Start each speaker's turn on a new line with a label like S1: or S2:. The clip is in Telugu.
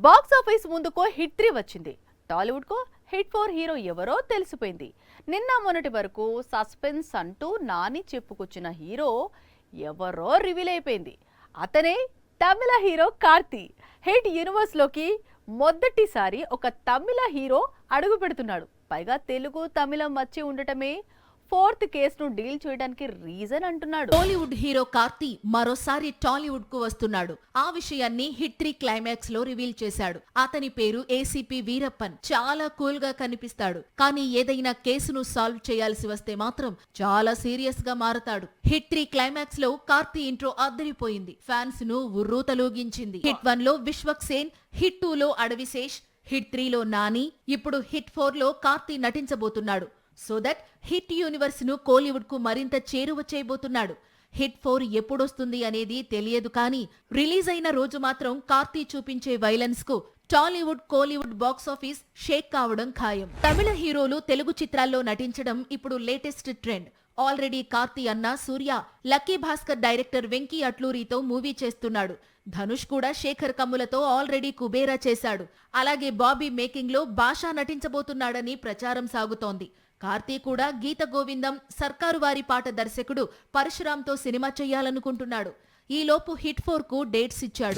S1: బాక్స్ ఆఫీస్ ముందుకో హిట్ 3 వచ్చింది. టాలీవుడ్ కో హిట్ 4 హీరో ఎవరో తెలిసిపోయింది. నిన్న మొన్నటి వరకు సస్పెన్స్ అంటూ నాని చెప్పుకొచ్చిన హీరో ఎవరో రివీల్ అయిపోయింది. అతనే తమిళ హీరో కార్తీ. హిట్ యూనివర్స్ లోకి మొదటిసారి ఒక తమిళ హీరో అడుగు పెడుతున్నాడు. పైగా తెలుగు తమిళం వచ్చి ఉండటమే ఫోర్త్ కేసును డీల్ చేయడానికి రీజన్ అంటున్నాడు.
S2: టాలీవుడ్ హీరో కార్తీ మరోసారి టాలీవుడ్ కు వస్తున్నాడు. ఆ విషయాన్ని హిట్ 3 క్లైమాక్స్ లో రివీల్ చేశాడు. అతని పేరు ఏసీపీ వీరప్పన్. చాలా కూల్ గా కనిపిస్తాడు, కానీ ఏదైనా కేసును సాల్వ్ చేయాల్సి వస్తే మాత్రం చాలా సీరియస్ గా మారతాడు. హిట్ 3 క్లైమాక్స్ లో కార్తీ ఇంట్రో అద్దరిపోయింది. ఫ్యాన్స్ ను ఉర్రూతలూగించింది. హిట్ 1 లో విశ్వక్ సేన్, హిట్ 2 లో అడవిశేష్, హిట్ 3 లో నాని, ఇప్పుడు హిట్ 4 లో కార్తీ నటించబోతున్నాడు. సో దట్ హిట్ యూనివర్స్ ను కోలీవుడ్ కు మరింత చేరువ చేయబోతున్నాడు. హిట్ 4 ఎప్పుడొస్తుంది అనేది తెలియదు, కానీ రిలీజ్ అయిన రోజు మాత్రం కార్తీ చూపించే వైలెన్స్ కు టాలీవుడ్ కోలీవుడ్ బాక్స్ ఆఫీస్ షేక్ కావడం ఖాయం. తమిళ హీరోలు తెలుగు చిత్రాల్లో నటించడం ఇప్పుడు లేటెస్ట్ ట్రెండ్. ఆల్రెడీ కార్తీ అన్న సూర్య లక్కీ భాస్కర్ డైరెక్టర్ వెంకీ అట్లూరితో మూవీ చేస్తున్నాడు. ధనుష్ కూడా శేఖర్ కమ్ములతో ఆల్రెడీ కుబేరా చేశాడు. అలాగే బాబీ మేకింగ్ లో భాషా నటించబోతున్నాడని ప్రచారం సాగుతోంది. కార్తీ కూడా గీత గోవిందం, సర్కారు వారి పాట దర్శకుడు పరశురాంతో సినిమా చేయాలనుకుంటున్నాడు. ఈలోపు హిట్ 4 కు డేట్స్ ఇచ్చాడు.